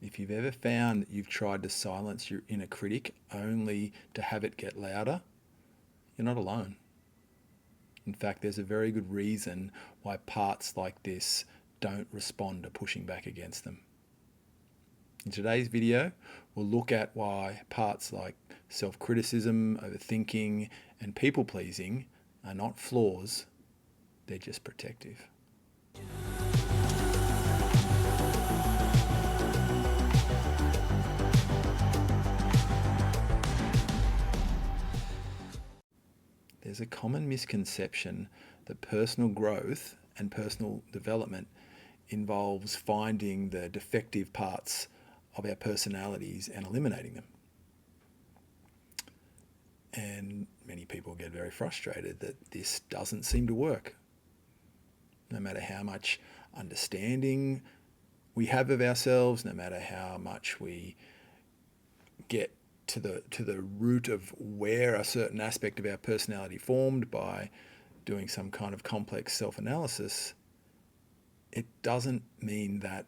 If you've ever found that you've tried to silence your inner critic only to have it get louder, you're not alone. In fact, there's a very good reason why parts like this don't respond to pushing back against them. In today's video, we'll look at why parts like self-criticism, overthinking, and people-pleasing are not flaws, they're just protective. There's a common misconception that personal growth and personal development involves finding the defective parts of our personalities and eliminating them. And many people get very frustrated that this doesn't seem to work. No matter how much understanding we have of ourselves, no matter how much we get to the root of where a certain aspect of our personality formed by doing some kind of complex self-analysis, it doesn't mean that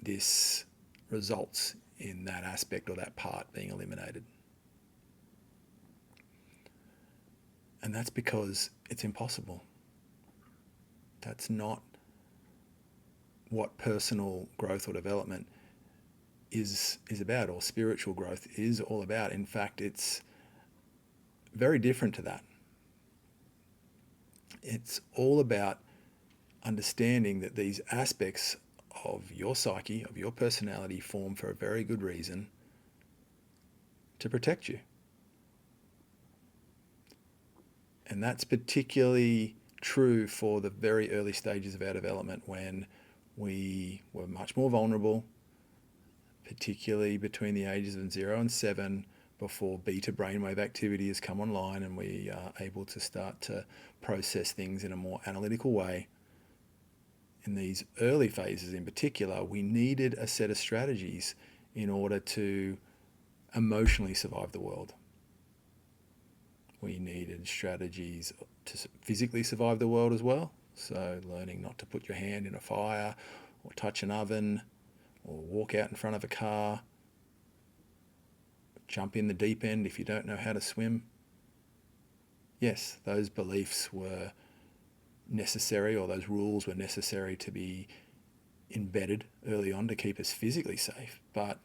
this results in that aspect or that part being eliminated. And that's because it's impossible. That's not what personal growth or development is about, or spiritual growth is all about. In fact, it's very different to that. It's all about understanding that these aspects of your psyche, of your personality, form for a very good reason to protect you. And that's particularly true for the very early stages of our development, when we were much more vulnerable, particularly between the ages of 0 and 7, before beta brainwave activity has come online and we are able to start to process things in a more analytical way. In these early phases in particular, we needed a set of strategies in order to emotionally survive the world. We needed strategies to physically survive the world as well. So learning not to put your hand in a fire or touch an oven or walk out in front of a car, jump in the deep end if you don't know how to swim. Yes, those beliefs were necessary, or those rules were necessary to be embedded early on to keep us physically safe. But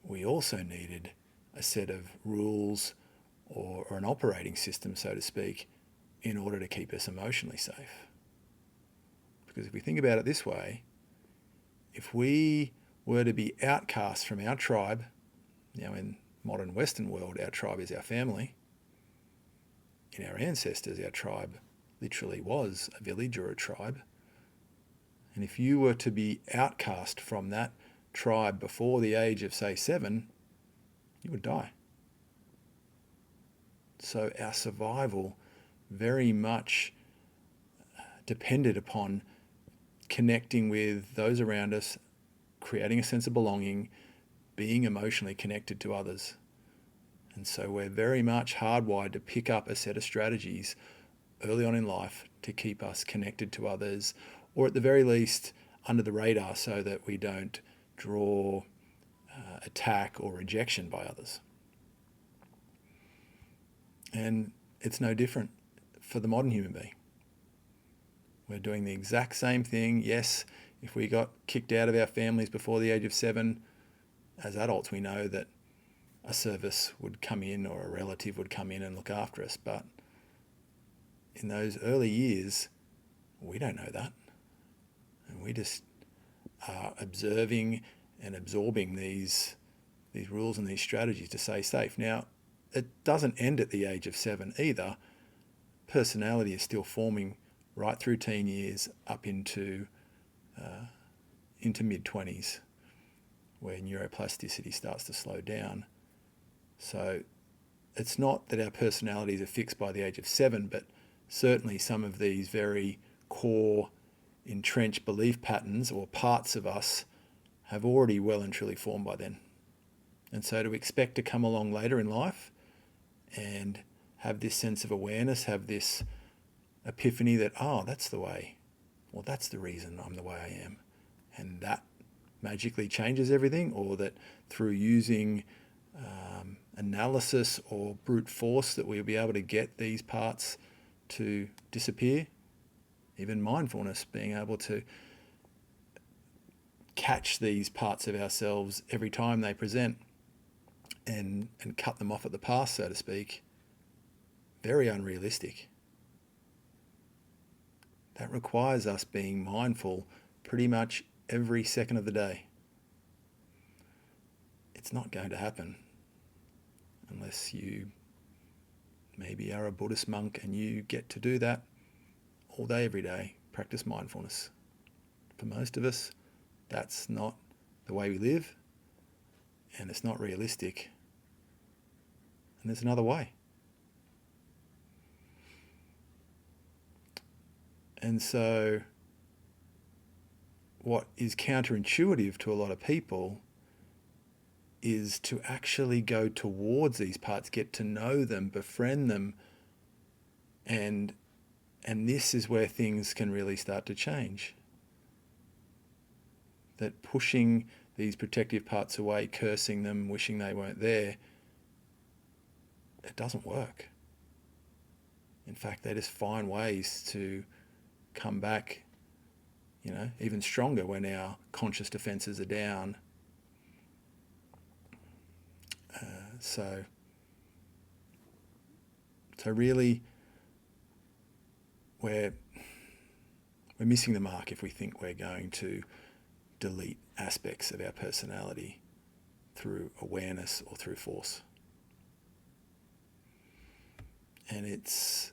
we also needed a set of rules or an operating system, so to speak, in order to keep us emotionally safe. Because if we think about it this way, if we were to be outcast from our tribe, in modern Western world, our tribe is our family. In our ancestors, our tribe literally was a village or a tribe. And if you were to be outcast from that tribe before the age of, say, 7, you would die. So our survival very much depended upon connecting with those around us, creating a sense of belonging, being emotionally connected to others. And so we're very much hardwired to pick up a set of strategies early on in life to keep us connected to others, or at the very least under the radar, so that we don't draw attack or rejection by others. And it's no different for the modern human being. We're doing the exact same thing. Yes, if we got kicked out of our families before the age of 7, as adults we know that a service would come in or a relative would come in and look after us. But in those early years, we don't know that. And we just are observing and absorbing these rules and these strategies to stay safe. Now, it doesn't end at the age of 7 either. Personality is still forming right through teen years up into mid-20s, where neuroplasticity starts to slow down. So it's not that our personalities are fixed by the age of 7, but certainly some of these very core entrenched belief patterns or parts of us have already well and truly formed by then. And so to expect to come along later in life and have this sense of awareness, have this epiphany that, oh, that's the way, or that's the reason I'm the way I am, and that magically changes everything, or that through using analysis or brute force that we'll be able to get these parts to disappear. Even mindfulness, being able to catch these parts of ourselves every time they present and cut them off at the pass, so to speak, very unrealistic. That requires us being mindful pretty much every second of the day. It's not going to happen unless you maybe are a Buddhist monk and you get to do that all day, every day, practice mindfulness. For most of us, that's not the way we live, and it's not realistic. And there's another way. And so what is counterintuitive to a lot of people is to actually go towards these parts, get to know them, befriend them, and this is where things can really start to change. That pushing these protective parts away, cursing them, wishing they weren't there, it doesn't work. In fact, they just find ways to come back, even stronger when our conscious defenses are down. So really, we're missing the mark if we think we're going to delete aspects of our personality through awareness or through force. And it's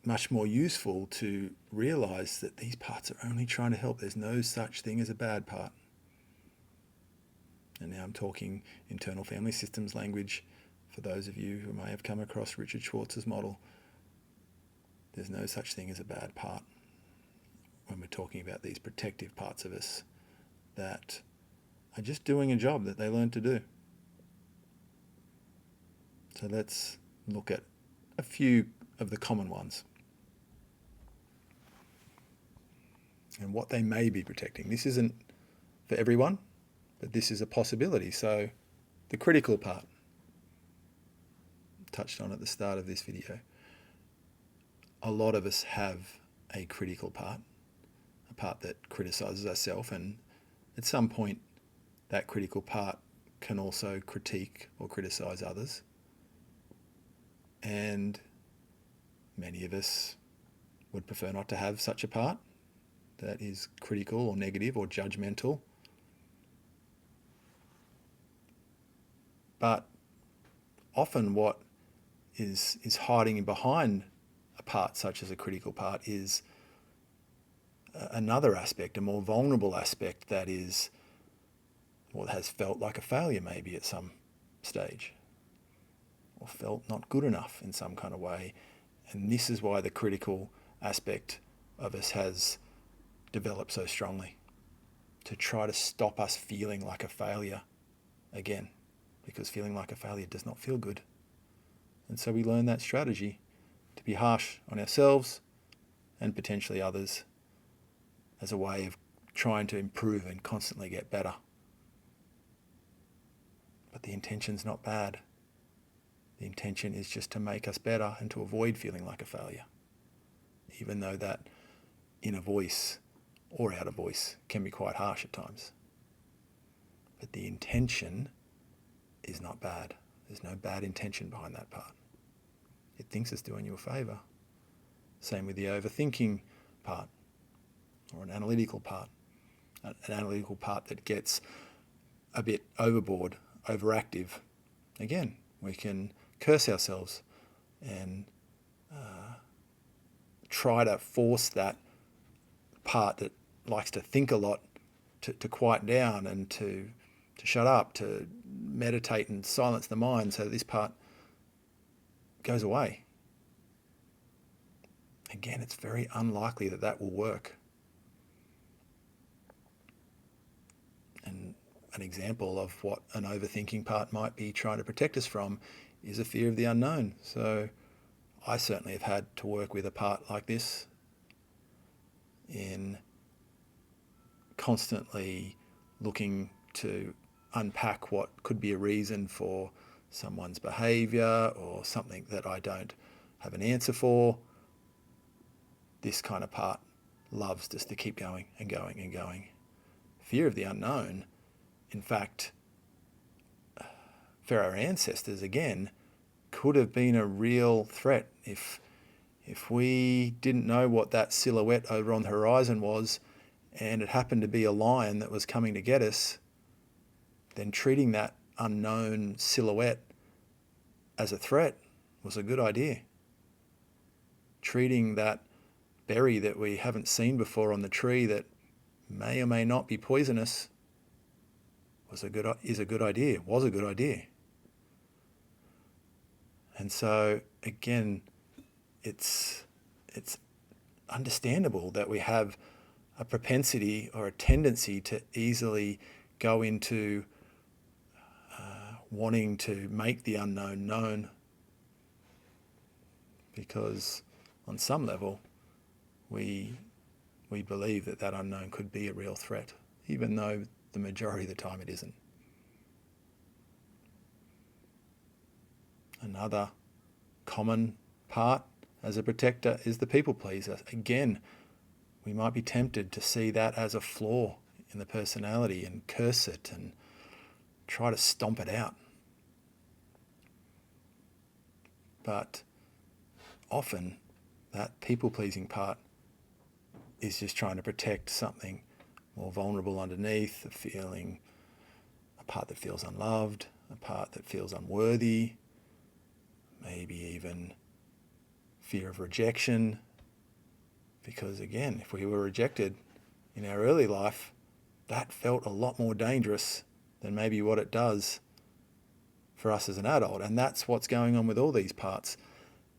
much more useful to realize that these parts are only trying to help. There's no such thing as a bad part. And now I'm talking internal family systems language for those of you who may have come across Richard Schwartz's model. There's no such thing as a bad part when we're talking about these protective parts of us that are just doing a job that they learned to do. So let's look at a few of the common ones and what they may be protecting. This isn't for everyone, but this is a possibility. So the critical part, touched on at the start of this video. A lot of us have a critical part, a part that criticizes ourselves, and at some point that critical part can also critique or criticize others. And many of us would prefer not to have such a part that is critical or negative or judgmental. But often what is hiding behind a part such as a critical part is another aspect, a more vulnerable aspect that is, or has felt like a failure maybe at some stage, or felt not good enough in some kind of way. And this is why the critical aspect of us has developed so strongly, to try to stop us feeling like a failure again, because feeling like a failure does not feel good. And so we learn that strategy to be harsh on ourselves and potentially others as a way of trying to improve and constantly get better. But the intention's not bad. The intention is just to make us better and to avoid feeling like a failure, even though that inner voice or outer voice can be quite harsh at times. But the intention is not bad. There's no bad intention behind that part. It thinks it's doing you a favour. Same with the overthinking part, or an analytical part. An analytical part that gets a bit overboard, overactive. Again, we can curse ourselves and try to force that part that likes to think a lot to quiet down and to shut up, to meditate and silence the mind, so this part goes away. Again, it's very unlikely that that will work. And an example of what an overthinking part might be trying to protect us from is a fear of the unknown. So I certainly have had to work with a part like this in constantly looking to unpack what could be a reason for someone's behaviour or something that I don't have an answer for. This kind of part loves just to keep going and going and going. Fear of the unknown, in fact, for our ancestors, again, could have been a real threat. If we didn't know what that silhouette over on the horizon was, and it happened to be a lion that was coming to get us, then treating that unknown silhouette as a threat was a good idea. Treating that berry that we haven't seen before on the tree that may or may not be poisonous was a good idea. And so again, it's understandable that we have a propensity or a tendency to easily go into wanting to make the unknown known, because on some level we believe that unknown could be a real threat, even though the majority of the time it isn't. Another common part as a protector is the people pleaser. Again, we might be tempted to see that as a flaw in the personality and curse it and try to stomp it out. But often that people-pleasing part is just trying to protect something more vulnerable underneath, a part that feels unloved, a part that feels unworthy, maybe even fear of rejection. Because again, if we were rejected in our early life, that felt a lot more dangerous than maybe what it does for us as an adult. And that's what's going on with all these parts.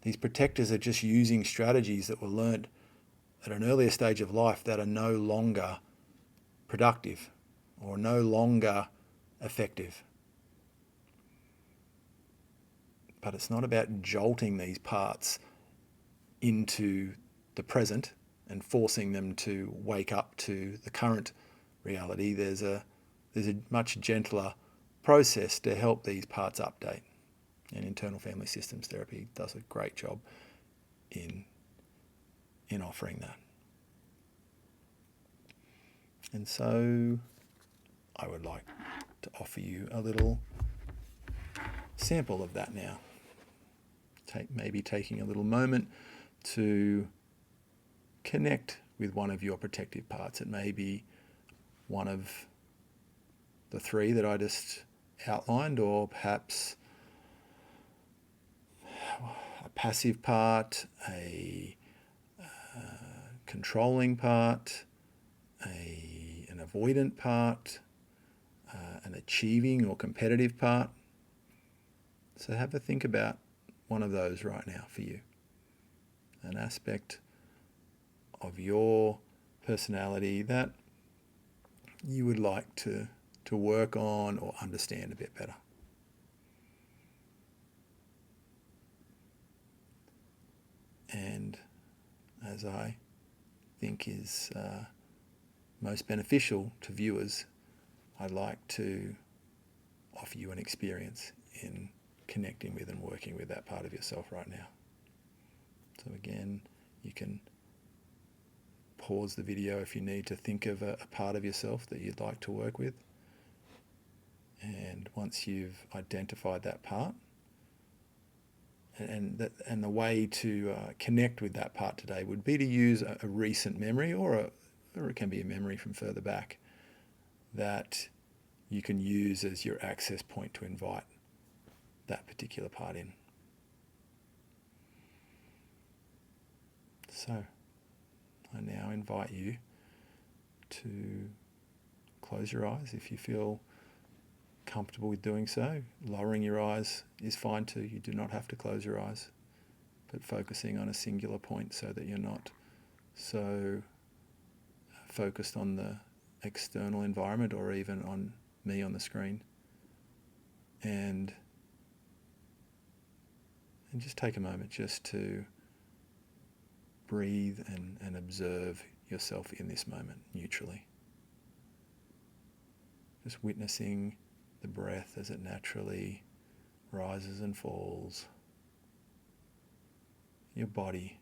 These protectors are just using strategies that were learnt at an earlier stage of life that are no longer productive or no longer effective. But it's not about jolting these parts into the present and forcing them to wake up to the current reality. There's a much gentler process to help these parts update. And internal family systems therapy does a great job in offering that. And so I would like to offer you a little sample of that now. Maybe taking a little moment to connect with one of your protective parts. It may be one of the three that I just outlined, or perhaps a passive part, a controlling part, an avoidant part, an achieving or competitive part. So have a think about one of those right now for you. An aspect of your personality that you would like to work on or understand a bit better. And as I think is most beneficial to viewers, I'd like to offer you an experience in connecting with and working with that part of yourself right now. So again, you can pause the video if you need to think of a part of yourself that you'd like to work with. And once you've identified that part, and the way to connect with that part today would be to use a recent memory, or it can be a memory from further back that you can use as your access point to invite that particular part in. So I now invite you to close your eyes if you feel comfortable with doing so. Lowering your eyes is fine too. You do not have to close your eyes, but focusing on a singular point so that you're not so focused on the external environment or even on me on the screen. And just take a moment just to breathe and observe yourself in this moment neutrally. Just witnessing the breath as it naturally rises and falls. Your body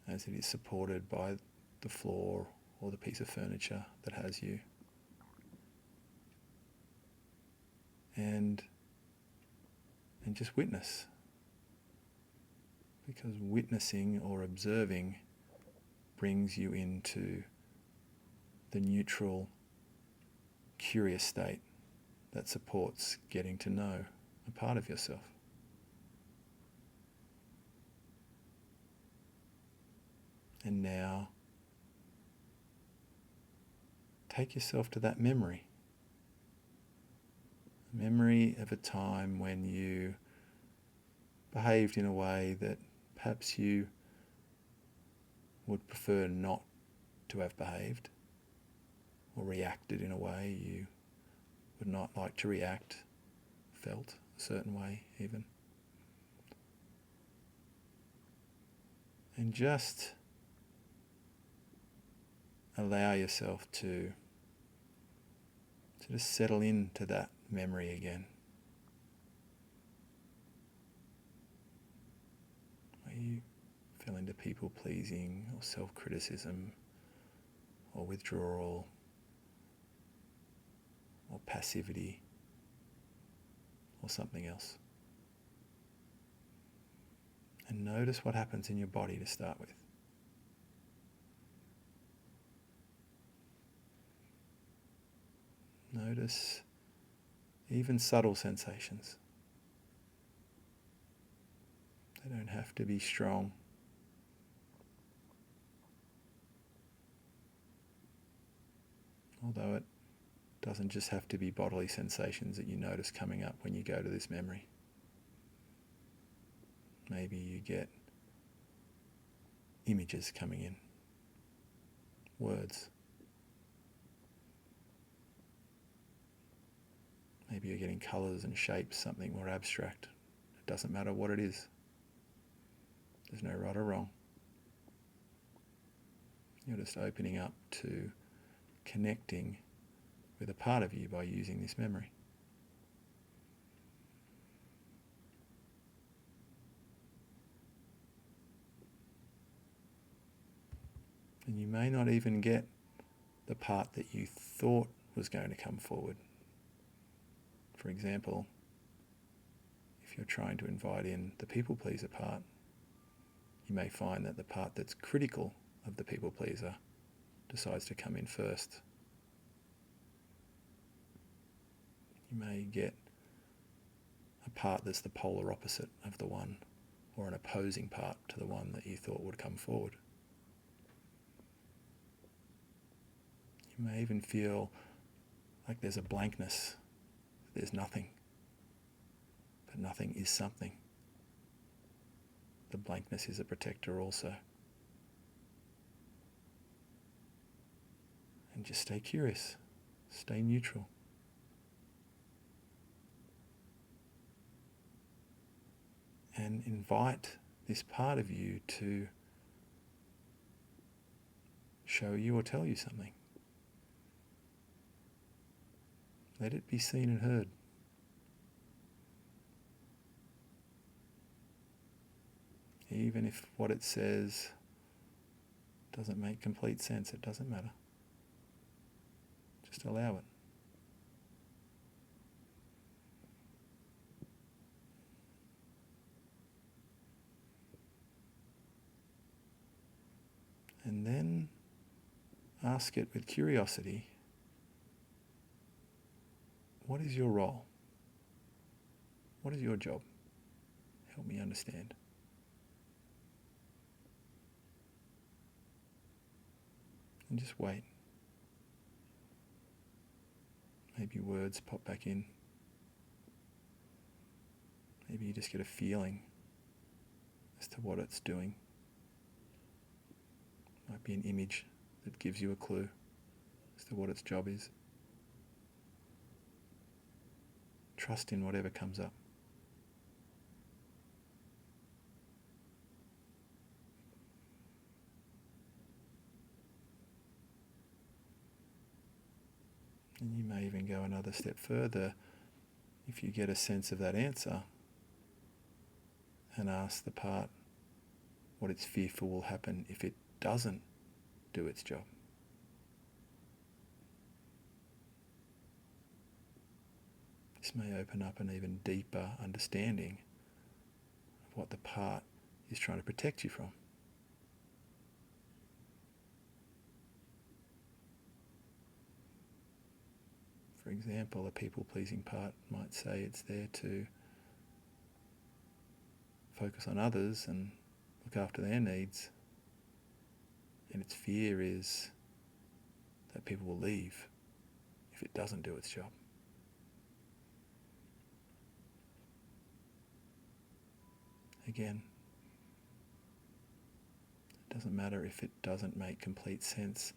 as it is supported by the floor or the piece of furniture that has you. And just witness. Because witnessing or observing brings you into the neutral, curious state that supports getting to know a part of yourself. And now, take yourself to that memory. A memory of a time when you behaved in a way that perhaps you would prefer not to have behaved, or reacted in a way you would not like to react, felt a certain way even. And just allow yourself to just settle into that memory again. Where you fell into people pleasing or self-criticism or withdrawal or passivity or something else. And notice what happens in your body to start with. Notice even subtle sensations. They don't have to be strong. Although it doesn't just have to be bodily sensations that you notice coming up when you go to this memory. Maybe you get images coming in, words. Maybe you're getting colours and shapes, something more abstract. It doesn't matter what it is. There's no right or wrong. You're just opening up to connecting with a part of you by using this memory. And you may not even get the part that you thought was going to come forward. For example, if you're trying to invite in the people pleaser part, you may find that the part that's critical of the people pleaser decides to come in first. You may get a part that's the polar opposite of the one, or an opposing part to the one that you thought would come forward. You may even feel like there's a blankness, there's nothing, but nothing is something. The blankness is a protector also. And just stay curious, stay neutral. And invite this part of you to show you or tell you something. Let it be seen and heard. Even if what it says doesn't make complete sense, it doesn't matter. Just allow it. And then ask it with curiosity, what is your role? What is your job? Help me understand. And just wait. Maybe words pop back in. Maybe you just get a feeling as to what it's doing. Might be an image that gives you a clue as to what its job is. Trust in whatever comes up. And you may even go another step further if you get a sense of that answer and ask the part what it's fearful will happen if it doesn't do its job. This may open up an even deeper understanding of what the part is trying to protect you from. For example, a people-pleasing part might say it's there to focus on others and look after their needs, and its fear is that people will leave if it doesn't do its job. Again, it doesn't matter if it doesn't make complete sense.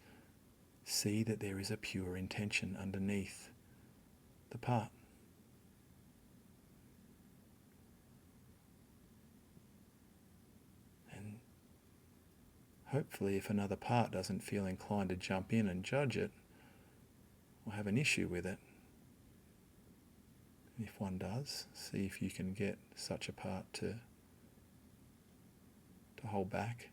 See that there is a pure intention underneath the part. And hopefully, if another part doesn't feel inclined to jump in and judge it or have an issue with it, and if one does, see if you can get such a part to hold back,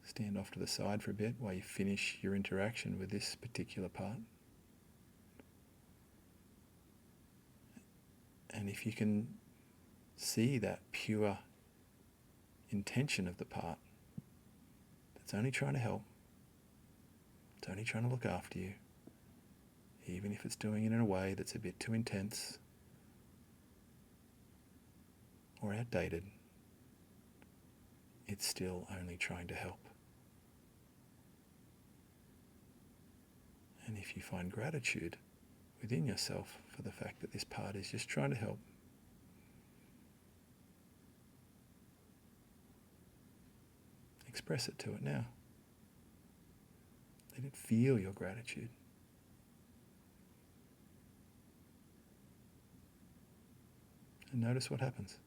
stand off to the side for a bit while you finish your interaction with this particular part. And if you can see that pure intention of the part that's only trying to help, it's only trying to look after you, even if it's doing it in a way that's a bit too intense or outdated, it's still only trying to help. And if you find gratitude within yourself for the fact that this part is just trying to help, express it to it now. Let it feel your gratitude. And notice what happens.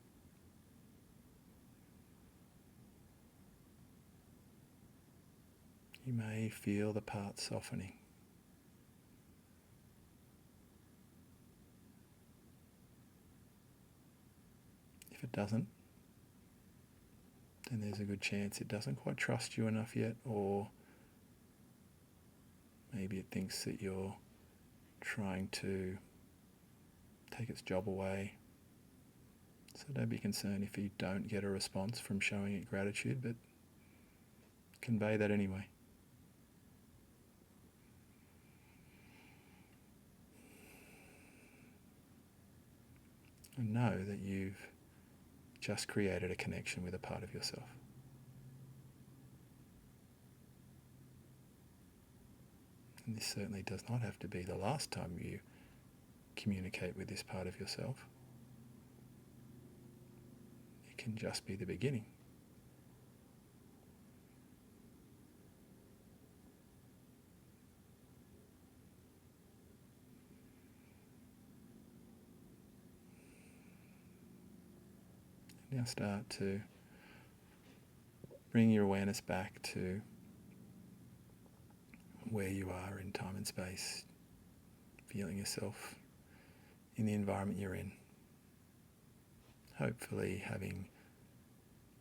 You may feel the part softening. If it doesn't, then there's a good chance it doesn't quite trust you enough yet, or maybe it thinks that you're trying to take its job away. So don't be concerned if you don't get a response from showing it gratitude, but convey that anyway. And know that you've just created a connection with a part of yourself. And this certainly does not have to be the last time you communicate with this part of yourself. It can just be the beginning. Now start to bring your awareness back to where you are in time and space, feeling yourself in the environment you're in. Hopefully having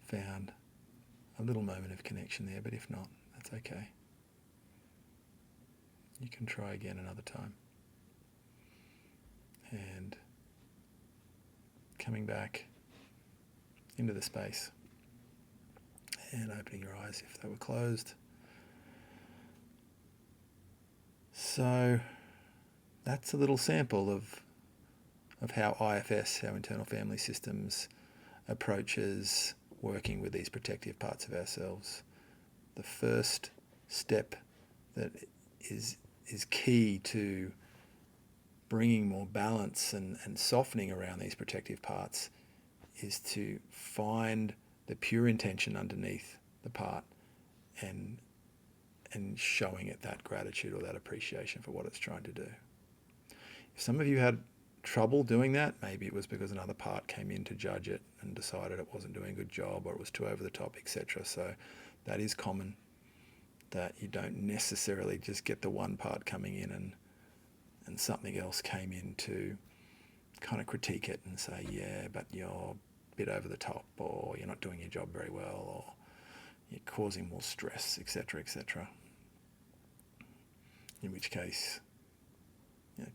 found a little moment of connection there, but if not, that's okay. You can try again another time. And coming back into the space and opening your eyes if they were closed. So that's a little sample of how IFS, how internal family systems, approaches working with these protective parts of ourselves. The first step that is key to bringing more balance and softening around these protective parts is to find the pure intention underneath the part and showing it that gratitude or that appreciation for what it's trying to do. If some of you had trouble doing that, maybe it was because another part came in to judge it and decided it wasn't doing a good job or it was too over the top, etc. So that is common, that you don't necessarily just get the one part coming in and something else came in to kind of critique it and say, yeah, but you're a bit over the top, or you're not doing your job very well, or you're causing more stress, etc., etc. In which case,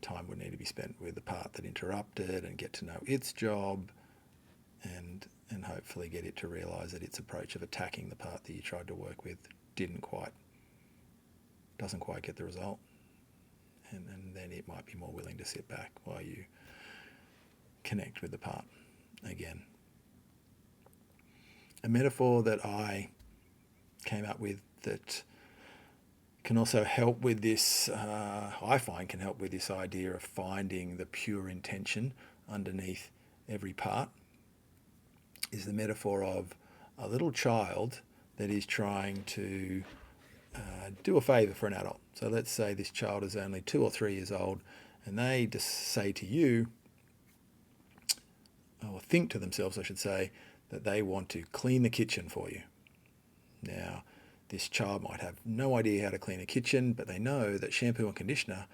time would need to be spent with the part that interrupted and get to know its job, and hopefully get it to realise that its approach of attacking the part that you tried to work with doesn't quite get the result. And then it might be more willing to sit back while you connect with the part again. A metaphor that I came up with that can also help with this, I find can help with this idea of finding the pure intention underneath every part, is the metaphor of a little child that is trying to do a favour for an adult. So let's say this child is only 2 or 3 years old, and they just say to you, or think to themselves, I should say, that they want to clean the kitchen for you. Now, this child might have no idea how to clean a kitchen, but they know that shampoo and conditioner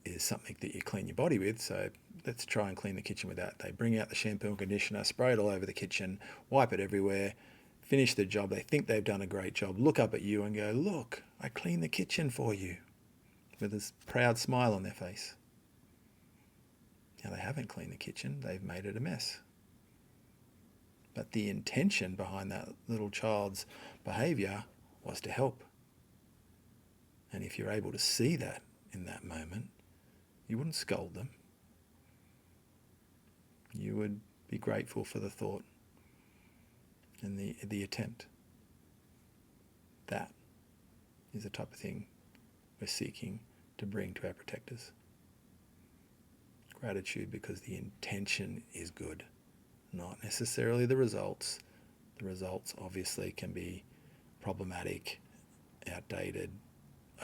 is something that you clean your body with, so let's try and clean the kitchen with that. They bring out the shampoo and conditioner, spray it all over the kitchen, wipe it everywhere, finish the job. They think they've done a great job, look up at you and go, look, I cleaned the kitchen for you, with this proud smile on their face. Now, they haven't cleaned the kitchen, they've made it a mess. But the intention behind that little child's behaviour was to help. And if you're able to see that in that moment, you wouldn't scold them. You would be grateful for the thought and the attempt. That is the type of thing we're seeking to bring to our protectors. Gratitude because the intention is good, not necessarily the results. The results obviously can be problematic, outdated,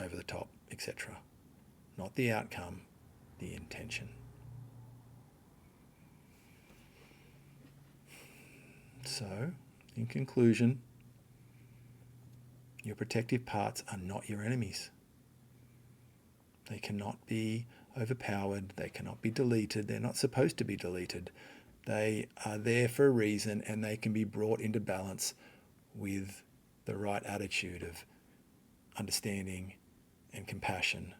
over the top, etc. Not the outcome, the intention. So, in conclusion, your protective parts are not your enemies. They cannot be overpowered, they cannot be deleted, they're not supposed to be deleted. They are there for a reason, and they can be brought into balance with the right attitude of understanding and compassion.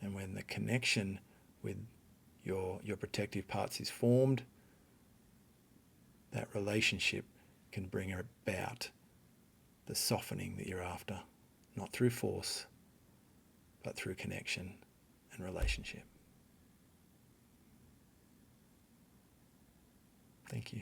And when the connection with your protective parts is formed, that relationship can bring about the softening that you're after, not through force, but through connection and relationship. Thank you.